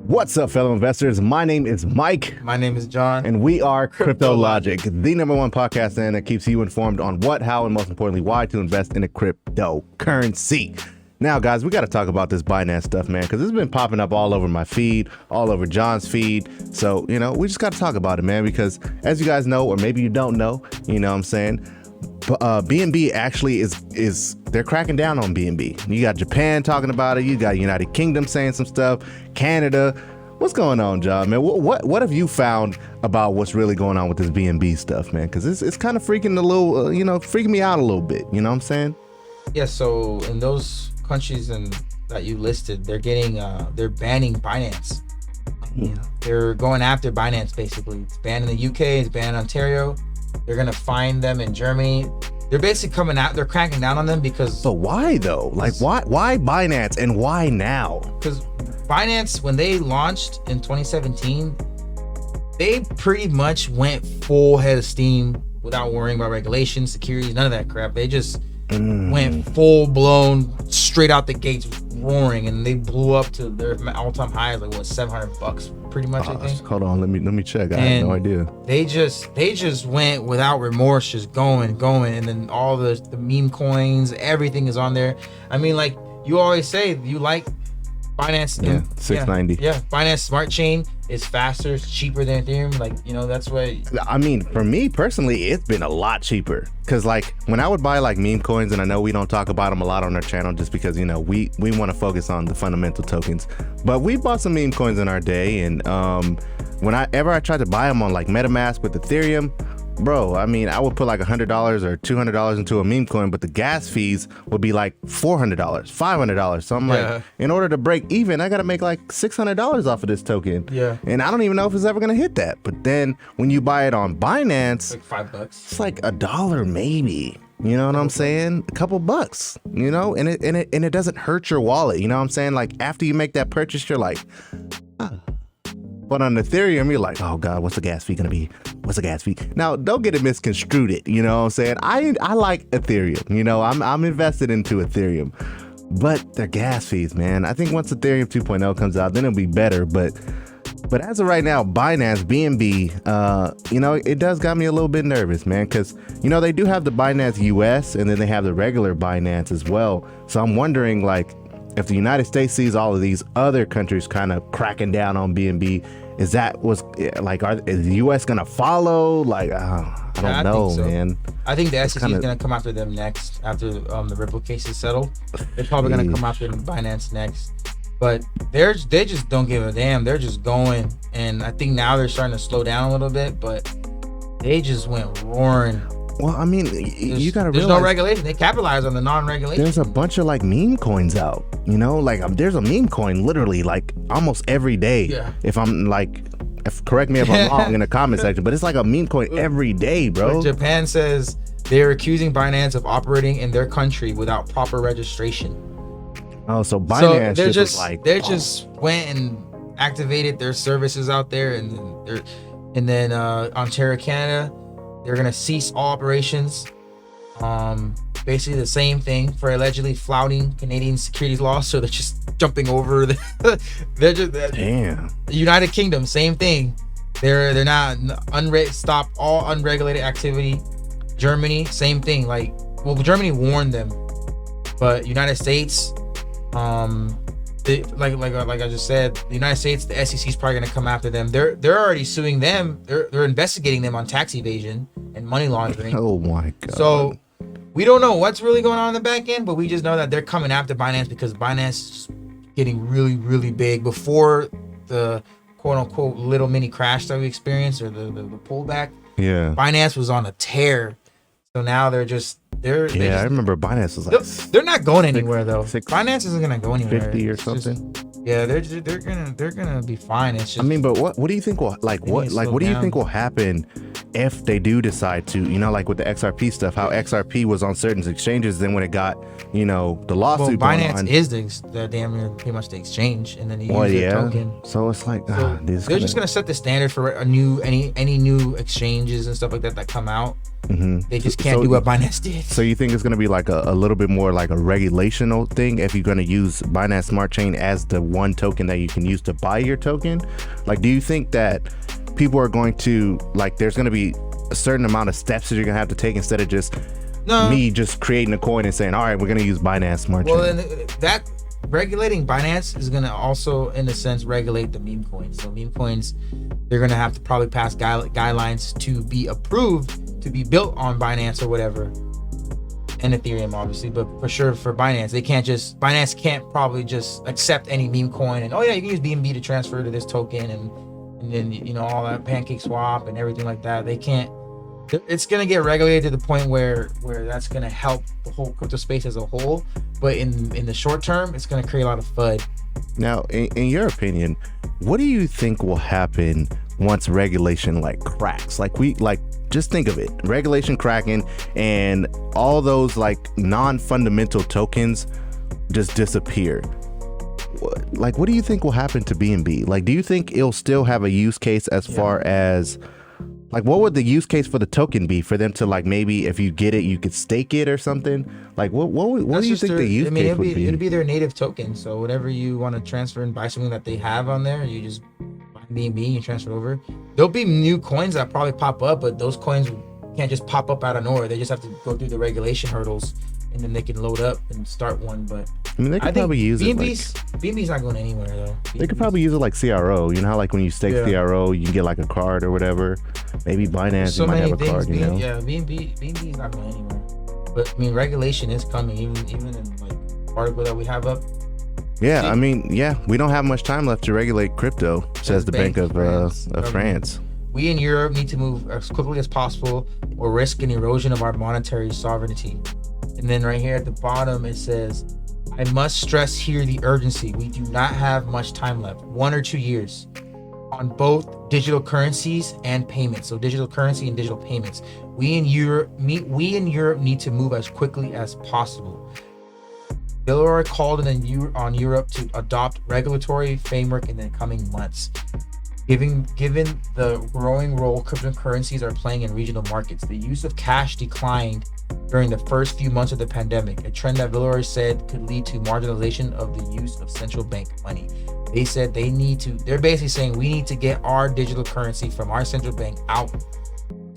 What's up, fellow investors? My name is Mike. My name is John. And we are Crypto Logic, the #1 podcast that keeps you informed on what, how, and most importantly, why to invest in a cryptocurrency. Now, guys, we got to talk about this Binance stuff, man, because it's been popping up all over my feed, all over John's feed. So, we just got to talk about it, man, because as you guys know, or maybe you don't know, what I'm saying, BNB actually is they're cracking down on BNB. You got Japan talking about it. You got United Kingdom saying some stuff. Canada. What's going on, John, man? What have you found about what's really going on with this BNB stuff, man? Because it's kind of freaking freaking me out a little bit. You know what I'm saying? Yeah. So in those countries that you listed, they're banning Binance. Yeah. They're going after Binance basically. It's banned in the UK. It's banned in Ontario. They're gonna find them in Germany. They're basically coming out. They're cracking down on them because. But why though? Like why Binance and why now? Because Binance, when they launched in 2017, they pretty much went full head of steam without worrying about regulations, security, none of that crap. They just went full blown straight out the gates roaring, and they blew up to their all-time high, like what, $700 pretty much, I think. Had me check. I had no idea. They just went without remorse, just going, and then all the meme coins, everything is on there. I mean, like you always say, you like Binance. Yeah, 690. Yeah, Binance Smart Chain is faster, it's cheaper than Ethereum. Like, that's why. I mean, for me personally, it's been a lot cheaper. Cause like when I would buy like meme coins, and I know we don't talk about them a lot on our channel, just because we want to focus on the fundamental tokens. But we bought some meme coins in our day, and whenever I tried to buy them on like MetaMask with Ethereum, bro, I mean, I would put like $100 or $200 into a meme coin, but the gas fees would be like $400, $500. So I'm like, in order to break even, I got to make like $600 off of this token. Yeah. And I don't even know if it's ever going to hit that. But then when you buy it on Binance, like $5. It's like $1 maybe. You know what I'm saying? A couple bucks, and it doesn't hurt your wallet. You know what I'm saying? Like after you make that purchase, you're like, ah. But on Ethereum, you're like, oh God, what's the gas fee gonna be? What's the gas fee? Now, don't get it misconstrued. You know what I'm saying? I like Ethereum. I'm invested into Ethereum, but their gas fees, man. I think once Ethereum 2.0 comes out, then it'll be better. But as of right now, Binance, BNB, it does got me a little bit nervous, man, because they do have the Binance US, and then they have the regular Binance as well. So I'm wondering, like, if the United States sees all of these other countries kind of cracking down on BNB, is the US gonna follow? Like, I don't know, so, man. I think the SEC is gonna come after them next, after the Ripple case is settled. They're probably gonna come after Binance next. But they just don't give a damn. They're just going, and I think now they're starting to slow down a little bit, but they just went roaring. Well, I mean, you gotta realize there's no regulation. They capitalize on the non-regulation. There's a bunch of like meme coins out, like there's a meme coin literally like almost every day. Yeah. Correct me if I'm wrong in the comment section, but it's like a meme coin every day, bro. But Japan says they're accusing Binance of operating in their country without proper registration. Oh, so Binance just went and activated their services out there, and then Ontario, Canada. They're gonna cease all operations. Basically the same thing for allegedly flouting Canadian securities laws. So they're just jumping over damn. The United Kingdom, same thing. They're not stop all unregulated activity. Germany, same thing. Germany warned them, but United States, like I just said, the United States, the SEC is probably gonna come after them. They're already suing them. They're investigating them on tax evasion and money laundering. Oh my God. So we don't know what's really going on in the back end, but we just know that they're coming after Binance because Binance is getting really, really big. Before the quote unquote little mini crash that we experienced, or the pullback, Binance was on a tear. So now I remember Binance was like they're not going anywhere though. Binance isn't gonna go anywhere. 50 or something. They're gonna be fine. It's just, I mean, but what do you think will what do you think will happen if they do decide to, like with the XRP stuff, how XRP was on certain exchanges, then when it got, the lawsuit going on. Binance is the damn near pretty much the exchange, and then you use their token. So it's like they're just gonna set the standard for any new exchanges and stuff like that come out. They just can't do what Binance did. So you think it's going to be like a little bit more like a regulational thing if you're going to use Binance Smart Chain as the one token that you can use to buy your token? Like, do you think that people are going to, like, there's going to be a certain amount of steps that you're going to have to take instead of just me just creating a coin and saying, all right, we're going to use Binance Smart Chain? Well, then that regulating Binance is going to also, in a sense, regulate the meme coins. So meme coins, they're going to have to probably pass guidelines to be approved to be built on Binance or whatever, and Ethereum obviously, but for sure for Binance, Binance can't probably just accept any meme coin and, oh yeah, you can use BNB to transfer to this token and then, you know, all that pancake swap and everything like that. They can't. It's going to get regulated to the point where that's going to help the whole crypto space as a whole, but in the short term, it's going to create a lot of FUD. Now, in your opinion, what do you think will happen once regulation like cracks? Just think of it, regulation cracking and all those like non-fundamental tokens just disappear. What do you think will happen to BNB? Like, do you think it'll still have a use case as far as, like, what would the use case for the token be for them to, like, maybe if you get it, you could stake it or something? Like, what do you think the use case would be? It'd be their native token. So whatever you want to transfer and buy something that they have on there, you just buy BNB, you transfer it over. There'll be new coins that probably pop up, but those coins can't just pop up out of nowhere. They just have to go through the regulation hurdles, and then they can load up and start one. But I mean, they could probably use BNB's not going anywhere though. They could probably use it like CRO. You know how like when you stake CRO, you can get like a card or whatever. Maybe Binance, you might have a card. You know? Yeah, BNB's not going anywhere. But I mean, regulation is coming, even in like article that we have up. Yeah, I mean, we don't have much time left to regulate crypto, says the Bank of France. We in Europe need to move as quickly as possible or risk an erosion of our monetary sovereignty. And then right here at the bottom, it says, I must stress here the urgency. We do not have much time left, 1 or 2 years, on both digital currencies and payments. So digital currency and digital payments. We in Europe need to move as quickly as possible. Villeroy called on Europe to adopt regulatory framework in the coming months. Given the growing role cryptocurrencies are playing in regional markets, the use of cash declined during the first few months of the pandemic, a trend that Villeroy said could lead to marginalization of the use of central bank money. They said they're basically saying we need to get our digital currency from our central bank out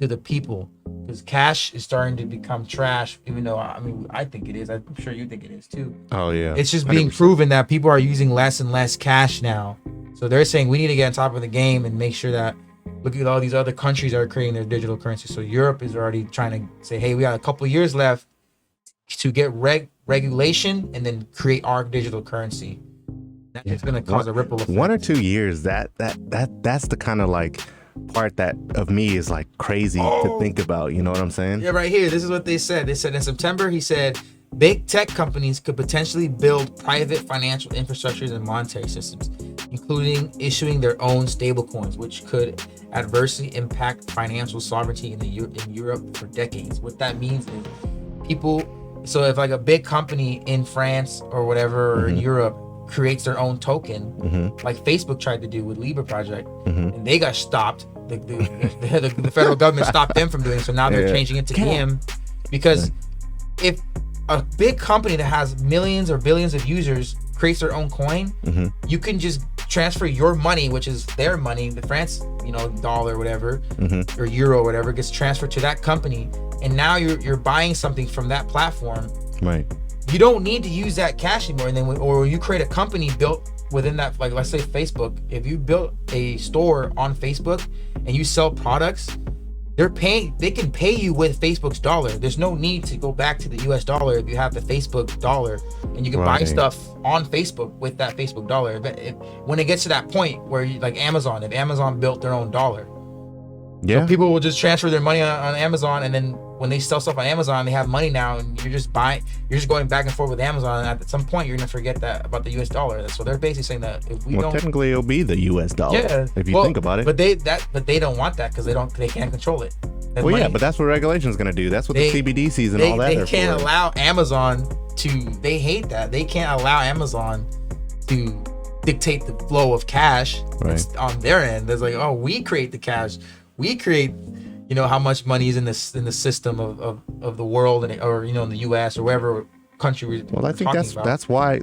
to the people, because cash is starting to become trash, even though, I mean, I think it is. I'm sure you think it is too. Oh, yeah. It's just being 100%. Proven that people are using less and less cash now. So they're saying we need to get on top of the game and make sure that, look at all these other countries that are creating their digital currency. So Europe is already trying to say, hey, we got a couple of years left to get regulation and then create our digital currency. That's going to cause a ripple effect. 1 or 2 years, that's the kind of like part that of me is like crazy to think about. You know what I'm saying? Yeah, right here. This is what they said. They said in September, he said, big tech companies could potentially build private financial infrastructures and monetary systems, including issuing their own stablecoins, which could adversely impact financial sovereignty in Europe for decades. What that means is so if like a big company in France or whatever, or in Europe, creates their own token, like Facebook tried to do with Libra project, and they got stopped. The federal government stopped them from doing it, so now they're changing it to EM, because if a big company that has millions or billions of users creates their own coin, you can just transfer your money, which is their money, the France, dollar or whatever, or euro or whatever, gets transferred to that company, and now you're buying something from that platform. Right. You don't need to use that cash anymore. And then, or you create a company built within that, like let's say Facebook. If you built a store on Facebook and you sell products, they can pay you with Facebook's dollar. There's no need to go back to the US dollar if you have the Facebook dollar, and you can buy stuff on Facebook with that Facebook dollar. When it gets to that point where like Amazon, if Amazon built their own dollar, so people will just transfer their money on Amazon, and then when they sell stuff on Amazon, they have money now, and you're just going back and forth with Amazon, and at some point you're gonna forget that about the US dollar. So they're basically saying that if we don't, technically it'll be the US dollar if you think about it. But they don't want that because they can't control it. But that's what regulation is gonna do. That's what the CBDCs and all that. They can't allow Amazon to. They hate that. They can't allow Amazon to dictate the flow of cash on their end. There's like, oh, we create the cash. We create, you know, how much money is in this in the system of the world, and or you know, in the U.S. or wherever country Well, I we're think talking about.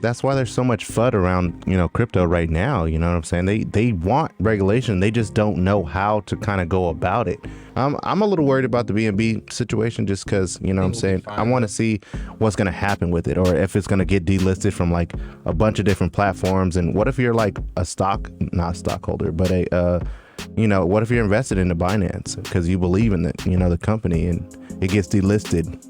that's why there's so much FUD around, you know, crypto right now. You know what I'm saying? They want regulation. They just don't know how to kind of go about it. I'm a little worried about the BNB situation just because, you know what I'm saying, I want to see what's going to happen with it, or if it's going to get delisted from like a bunch of different platforms. And what if you're like a not stockholder, but a you know, what if you're invested into Binance because you believe in it, you know, the company, and it gets delisted?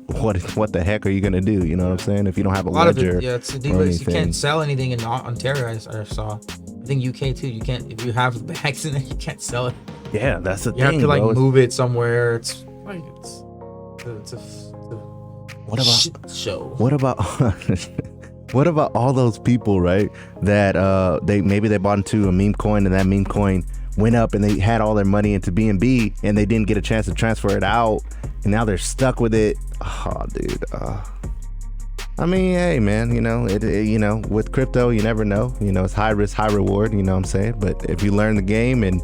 What the heck are you gonna do? You know what I'm saying? If you don't have a ledger, it's a delist. You can't sell anything in Ontario. I saw. I think UK too. You can't, if you have the bags in there, you can't sell it. Yeah, that's the thing. You have to like move it somewhere. It's like it's a what about shit show. What about what about all those people, right? That they bought into a meme coin, and that meme coin went up, and they had all their money into BNB, and they didn't get a chance to transfer it out, and now they're stuck with it. Oh, dude. I mean, hey, man, you know, you know, with crypto, you never know. You know, it's high risk, high reward. You know what I'm saying? But if you learn the game, and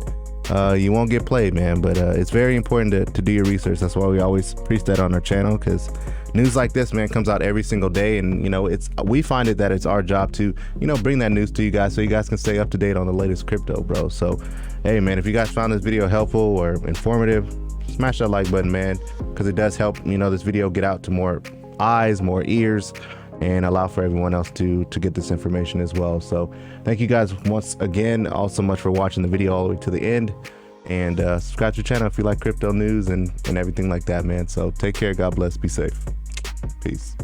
you won't get played, man. But it's very important to do your research. That's why we always preach that on our channel, because news like this, man, comes out every single day, and you know, we find it that it's our job to, you know, bring that news to you guys so you guys can stay up to date on the latest crypto, bro. So hey, man, if you guys found this video helpful or informative, smash that like button, man, because it does help, you know, this video get out to more eyes, more ears, and allow for everyone else to get this information as well. So thank you guys once again all so much for watching the video all the way to the end, and subscribe to the channel if you like crypto news and everything like that, man. So take care, God bless, be safe, peace.